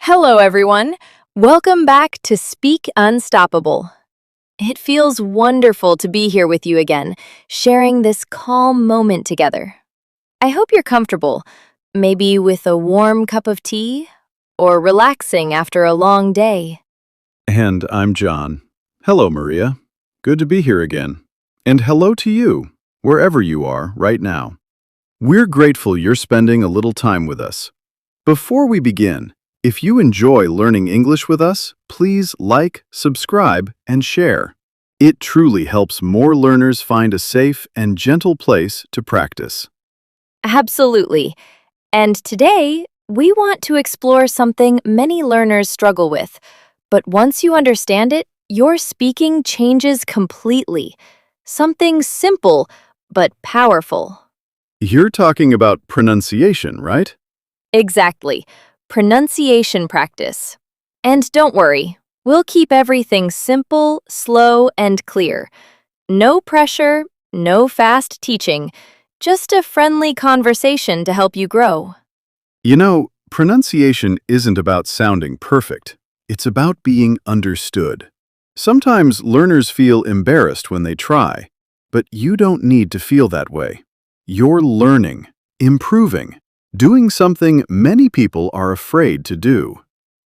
Hello, everyone. Welcome back to Speak Unstoppable. It feels wonderful to be here with you again, sharing this calm moment together. I hope you're comfortable, maybe with a warm cup of tea or relaxing after a long day. And I'm John. Hello, Maria. Good to be here again. And hello to you, wherever you are right now. We're grateful you're spending a little time with us. Before we begin, if you enjoy learning English with us, please like, subscribe, and share. It truly helps more learners find a safe and gentle place to practice. Absolutely. And today, we want to explore something many learners struggle with. But once you understand it, your speaking changes completely. Something simple, but powerful. You're talking about pronunciation, right? Exactly. Pronunciation practice. And don't worry, we'll keep everything simple, slow, and clear. No pressure, no fast teaching, just a friendly conversation to help you grow. You know, pronunciation isn't about sounding perfect. It's about being understood. Sometimes learners feel embarrassed when they try, but you don't need to feel that way. You're learning, improving, doing something many people are afraid to do.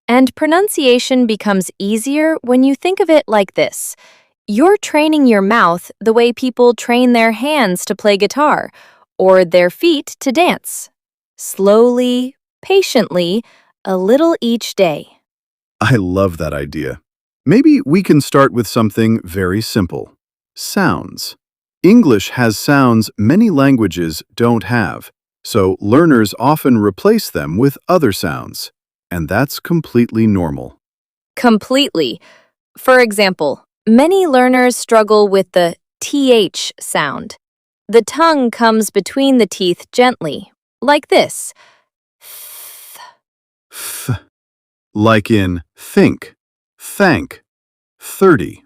And pronunciation becomes easier when you think of it like this. You're training your mouth the way people train their hands to play guitar or their feet to dance. Slowly, patiently, a little each day. I love that idea. Maybe we can start with something very simple. Sounds. English has sounds many languages don't have, so learners often replace them with other sounds, and that's completely normal. Completely. For example, many learners struggle with the TH sound. The tongue comes between the teeth gently, like this. Th, like in think, thank, 30.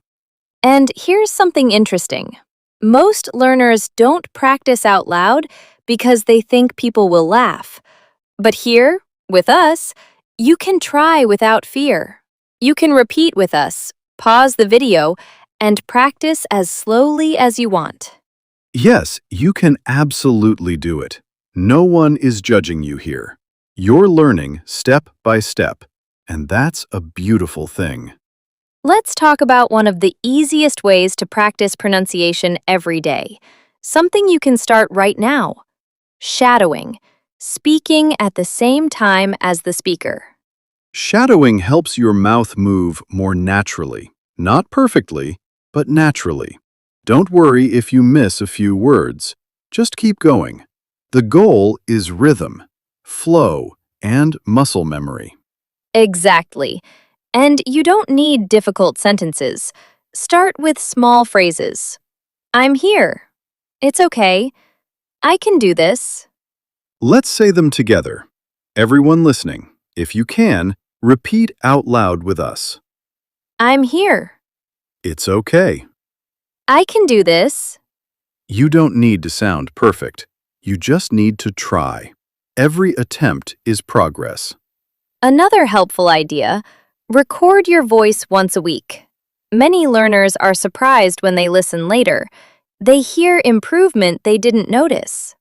And here's something interesting. Most learners don't practice out loud because they think people will laugh. But here, with us, you can try without fear. You can repeat with us, pause the video, and practice as slowly as you want. Yes, you can absolutely do it. No one is judging you here. You're learning step by step, and that's a beautiful thing. Let's talk about one of the easiest ways to practice pronunciation every day. Something you can start right now. Shadowing. Speaking at the same time as the speaker. Shadowing helps your mouth move more naturally. Not perfectly, but naturally. Don't worry if you miss a few words. Just keep going. The goal is rhythm, flow, and muscle memory. Exactly. And you don't need difficult sentences. Start with small phrases. I'm here. It's okay. I can do this. Let's say them together. Everyone listening, if you can, repeat out loud with us. I'm here. It's okay. I can do this. You don't need to sound perfect. You just need to try. Every attempt is progress. Another helpful idea, record your voice once a week. Many learners are surprised when they listen later. They hear improvement they didn't notice.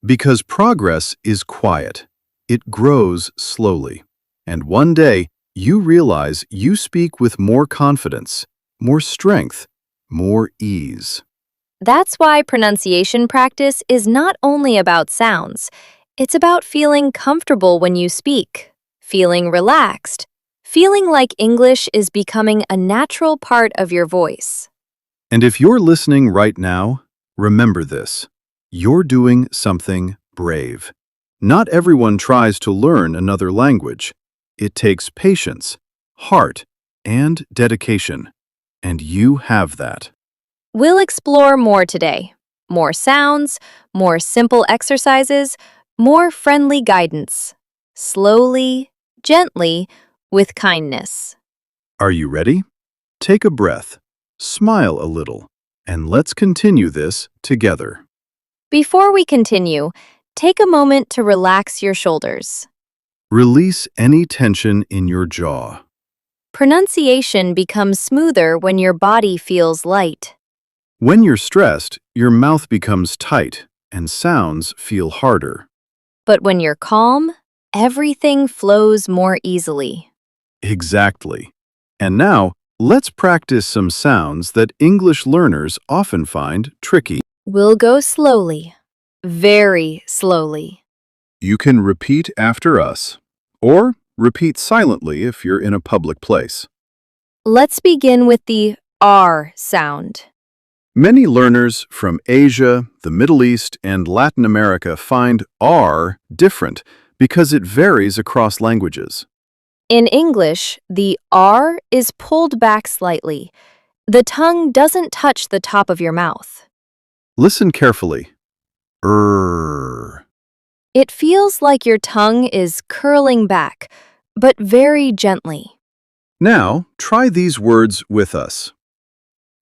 Because progress is quiet. It grows slowly. And one day, you realize you speak with more confidence, more strength, more ease. That's why pronunciation practice is not only about sounds. It's about feeling comfortable when you speak, feeling relaxed, feeling like English is becoming a natural part of your voice. And if you're listening right now, remember this. You're doing something brave. Not everyone tries to learn another language. It takes patience, heart, and dedication. And you have that. We'll explore more today. More sounds, more simple exercises, more friendly guidance. Slowly, gently, with kindness. Are you ready? Take a breath, smile a little, and let's continue this together. Before we continue, take a moment to relax your shoulders. Release any tension in your jaw. Pronunciation becomes smoother when your body feels light. When you're stressed, your mouth becomes tight and sounds feel harder. But when you're calm, everything flows more easily. Exactly. And now, let's practice some sounds that English learners often find tricky. We'll go slowly, very slowly. You can repeat after us, or repeat silently if you're in a public place. Let's begin with the R sound. Many learners from Asia, the Middle East, and Latin America find R different because it varies across languages. In English, the R is pulled back slightly. The tongue doesn't touch the top of your mouth. Listen carefully. Er. It feels like your tongue is curling back, but very gently. Now, try these words with us.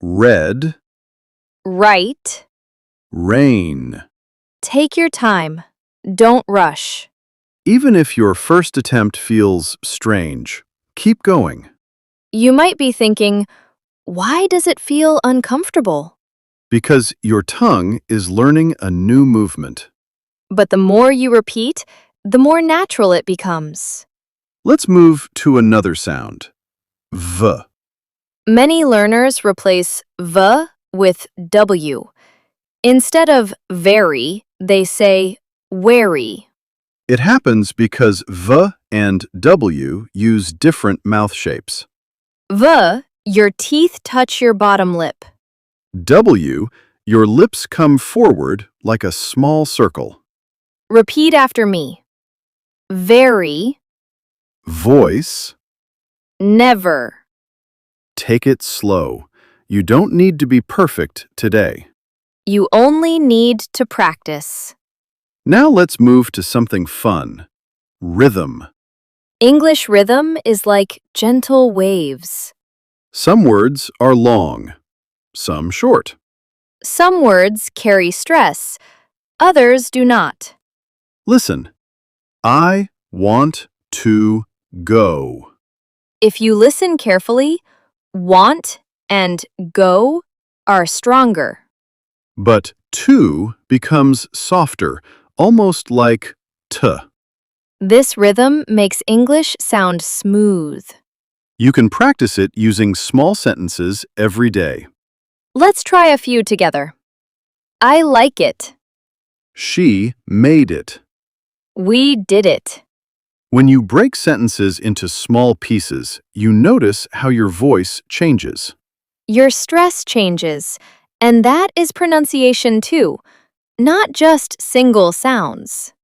Red, Right. rain. Take your time. Don't rush. Even if your first attempt feels strange, keep going. You might be thinking, why does it feel uncomfortable? Because your tongue is learning a new movement. But the more you repeat, the more natural it becomes. Let's move to another sound. V. Many learners replace V with W. Instead of very, they say wary. It happens because V and W use different mouth shapes. V, your teeth touch your bottom lip. W, your lips come forward like a small circle. Repeat after me. Very, Voice, never. take it slow. You don't need to be perfect today. You only need to practice. Now let's move to something fun. Rhythm. English rhythm is like gentle waves. Some words are long, some short. Some words carry stress, others do not. Listen. I want to go. If you listen carefully, want and go are stronger. But to becomes softer, almost like t. This rhythm makes English sound smooth. You can practice it using small sentences every day. Let's try a few together. I like it. She made it. We did it. When you break sentences into small pieces, you notice how your voice changes. Your stress changes, and that is pronunciation too, not just single sounds.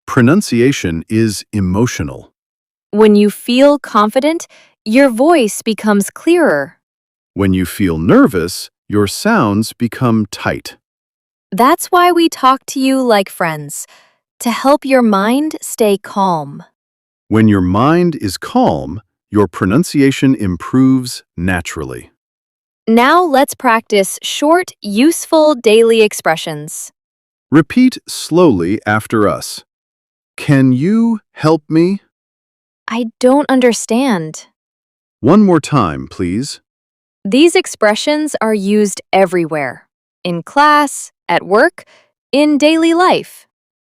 Pronunciation is emotional. When you feel confident, your voice becomes clearer. When you feel nervous, your sounds become tight. That's why we talk to you like friends, to help your mind stay calm. When your mind is calm, your pronunciation improves naturally. Now let's practice short, useful daily expressions. Repeat slowly after us. Can you help me? I don't understand. One more time, please. These expressions are used everywhere, in class, at work, in daily life.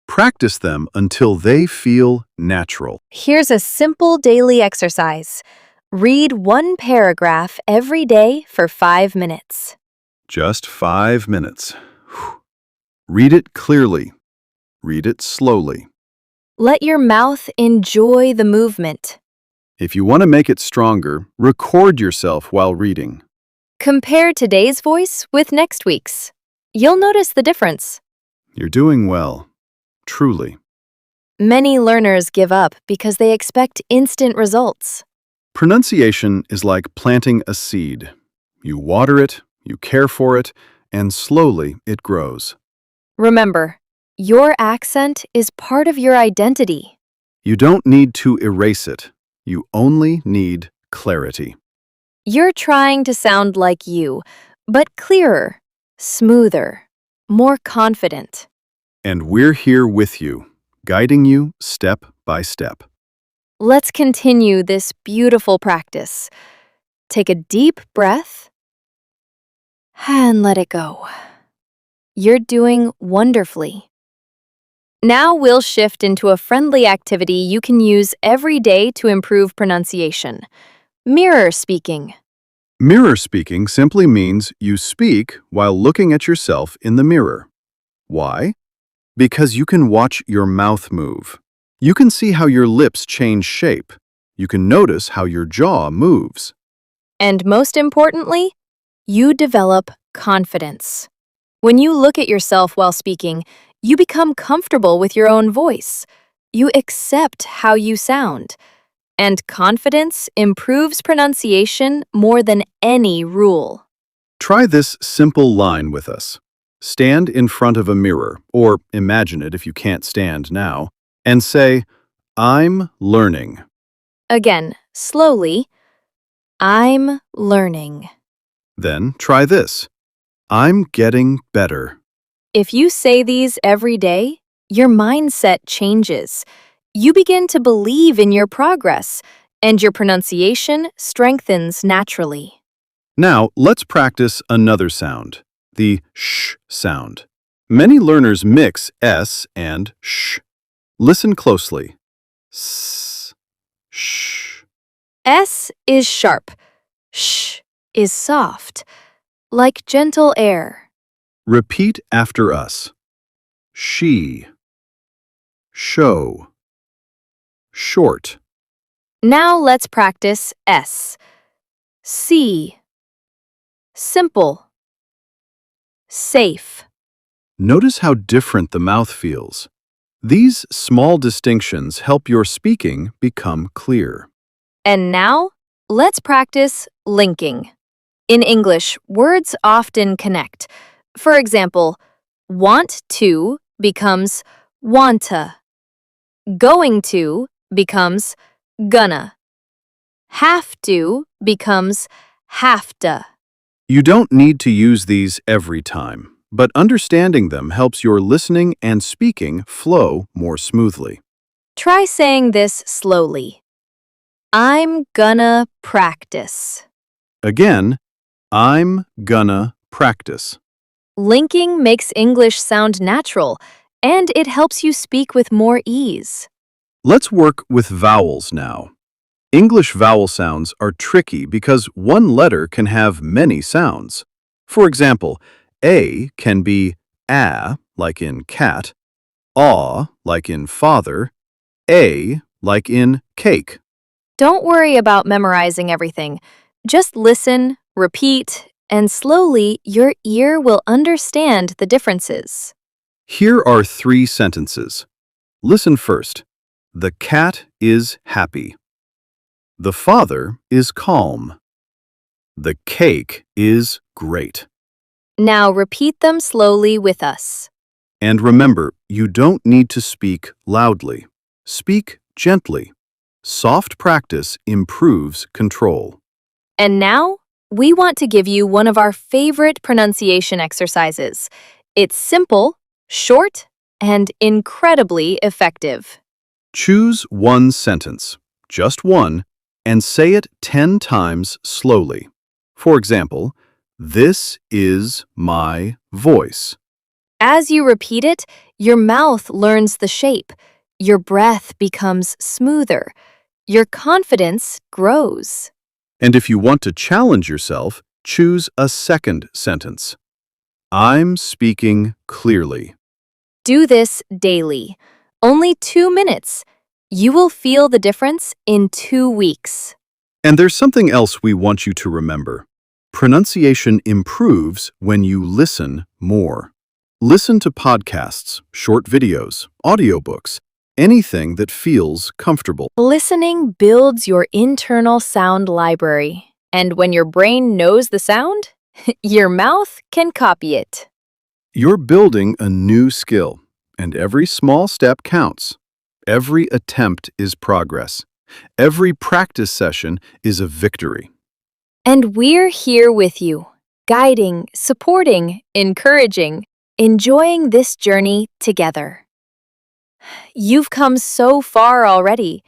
Practice them until they feel natural. Here's a simple daily exercise. Read one paragraph every day for 5 minutes. Just 5 minutes. Whew. Read it clearly. Read it slowly. Let your mouth enjoy the movement. If you want to make it stronger, record yourself while reading. Compare today's voice with next week's. You'll notice the difference. You're doing well. Truly. Many learners give up because they expect instant results. Pronunciation is like planting a seed. You water it, you care for it, and slowly it grows. Remember, your accent is part of your identity. You don't need to erase it. You only need clarity. You're trying to sound like you, but clearer, smoother, more confident. And we're here with you, guiding you step by step. Let's continue this beautiful practice. Take a deep breath and let it go. You're doing wonderfully. Now we'll shift into a friendly activity you can use every day to improve pronunciation. Mirror speaking. Mirror speaking simply means you speak while looking at yourself in the mirror. Why? Because you can watch your mouth move. You can see how your lips change shape. You can notice how your jaw moves. And most importantly, you develop confidence. When you look at yourself while speaking, you become comfortable with your own voice. You accept how you sound. And confidence improves pronunciation more than any rule. Try this simple line with us. Stand in front of a mirror, or imagine it if you can't stand now, and say, I'm learning. Again, slowly, I'm learning. Then try this. I'm getting better. If you say these every day, your mindset changes. You begin to believe in your progress, and your pronunciation strengthens naturally. Now, let's practice another sound, the sh sound. Many learners mix s and sh. Listen closely. S, sh. S is sharp. Sh is soft, like gentle air. Repeat after us. She, show, short. Now let's practice S. C. Simple. Safe. Notice how different the mouth feels. These small distinctions help your speaking become clear. And now, let's practice linking. In English, words often connect. For example, want to becomes wanta. Going to becomes gonna. Have to becomes have-to. You don't need to use these every time, but understanding them helps your listening and speaking flow more smoothly. Try saying this slowly. I'm gonna practice. Again, I'm gonna practice. Linking makes English sound natural, and it helps you speak with more ease. Let's work with vowels now. English vowel sounds are tricky because one letter can have many sounds. For example, A can be a, like in cat, aw, like in father, a, like in cake. Don't worry about memorizing everything. Just listen, repeat, and slowly your ear will understand the differences. Here are 3 sentences. Listen first. The cat is happy. The father is calm. The cake is great. Now repeat them slowly with us. And remember, you don't need to speak loudly. Speak gently. Soft practice improves control. And now, we want to give you one of our favorite pronunciation exercises. It's simple, short, and incredibly effective. Choose one sentence, just one, and say it 10 times slowly. For example, this is my voice. As you repeat it, your mouth learns the shape. Your breath becomes smoother. Your confidence grows. And if you want to challenge yourself, choose a second sentence. I'm speaking clearly. Do this daily. Only 2 minutes. You will feel the difference in 2 weeks. And there's something else we want you to remember. Pronunciation improves when you listen more. Listen to podcasts, short videos, audiobooks, anything that feels comfortable. Listening builds your internal sound library. And when your brain knows the sound, your mouth can copy it. You're building a new skill, and every small step counts. Every attempt is progress. Every practice session is a victory. And we're here with you, guiding, supporting, encouraging, enjoying this journey together. You've come so far already.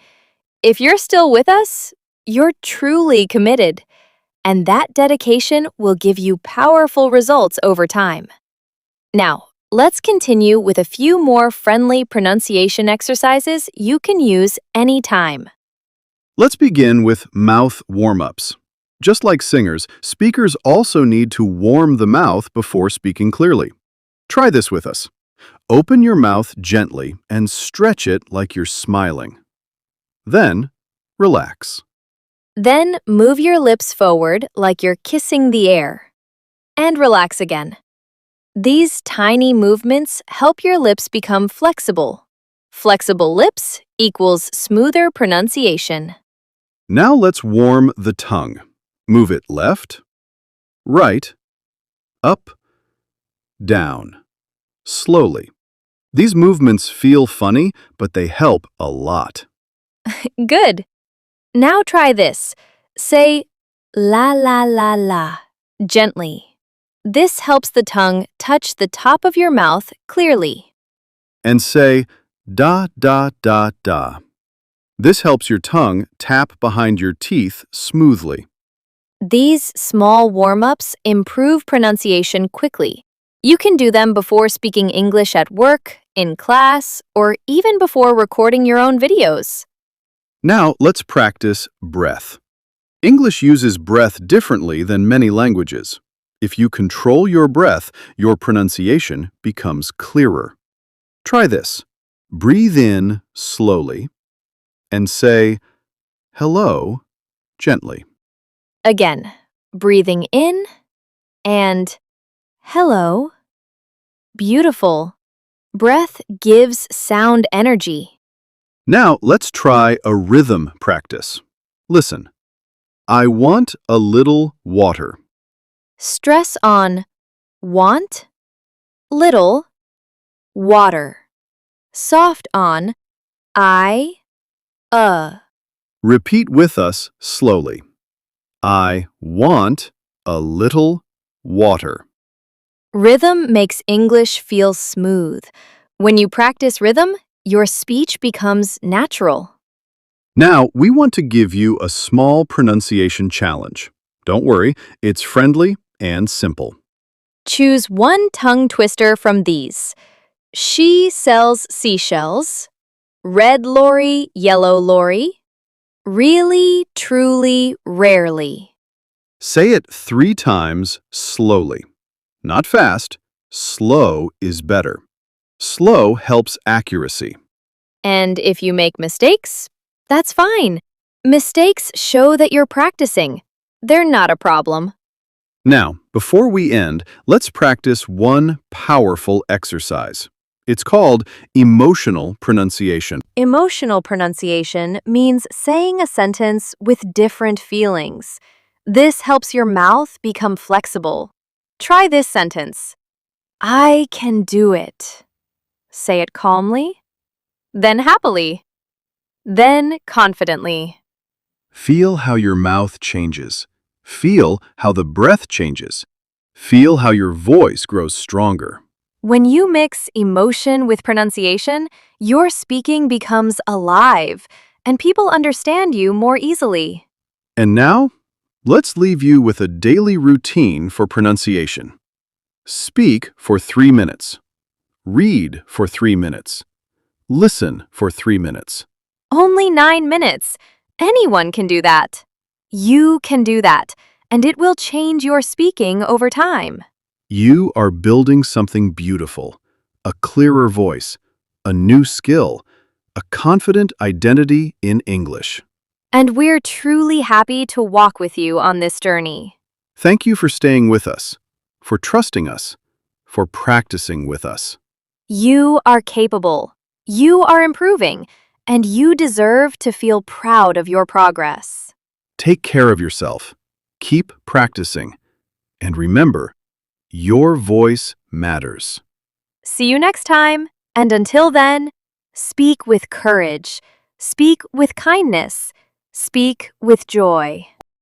If you're still with us, you're truly committed, and that dedication will give you powerful results over time. Now, let's continue with a few more friendly pronunciation exercises you can use anytime. Let's begin with mouth warm-ups. Just like singers, speakers also need to warm the mouth before speaking clearly. Try this with us. Open your mouth gently and stretch it like you're smiling. Then, relax. Then move your lips forward like you're kissing the air. And relax again. These tiny movements help your lips become flexible. Flexible lips equals smoother pronunciation. Now let's warm the tongue. Move it left, right, up, down, slowly. These movements feel funny, but they help a lot. Good. Now try this. Say la la la la gently. This helps the tongue touch the top of your mouth clearly. And say da da da da. This helps your tongue tap behind your teeth smoothly. These small warm-ups improve pronunciation quickly. You can do them before speaking English at work, in class, or even before recording your own videos. Now let's practice breath. English uses breath differently than many languages. If you control your breath, your pronunciation becomes clearer. Try this. Breathe in slowly and say hello gently. Again, breathing in and hello. Beautiful. Breath gives sound energy. Now let's try a rhythm practice. Listen. I want a little water. Stress on want, little, water. Soft on I, Repeat with us slowly. I want a little water. Rhythm makes English feel smooth. When you practice rhythm, your speech becomes natural. Now, we want to give you a small pronunciation challenge. Don't worry, it's friendly and simple. Choose one tongue twister from these. She sells seashells. Red lorry, yellow lorry. Really, truly, rarely. Say it 3 times slowly. Not fast. Slow is better. Slow helps accuracy. And if you make mistakes, that's fine. Mistakes show that you're practicing. They're not a problem. Now, before we end, let's practice one powerful exercise. It's called emotional pronunciation. Emotional pronunciation means saying a sentence with different feelings. This helps your mouth become flexible. Try this sentence. I can do it. Say it calmly, then happily, then confidently. Feel how your mouth changes. Feel how the breath changes. Feel how your voice grows stronger. When you mix emotion with pronunciation, your speaking becomes alive, and people understand you more easily. And now, let's leave you with a daily routine for pronunciation. Speak for 3 minutes. Read for 3 minutes. Listen for 3 minutes. Only 9 minutes. Anyone can do that. You can do that, and it will change your speaking over time. You are building something beautiful, a clearer voice, a new skill, a confident identity in English. And we're truly happy to walk with you on this journey. Thank you for staying with us, for trusting us, for practicing with us. You are capable. You are improving, and you deserve to feel proud of your progress. Take care of yourself. Keep practicing. And remember, your voice matters. See you next time, and until then, speak with courage, speak with kindness, speak with joy.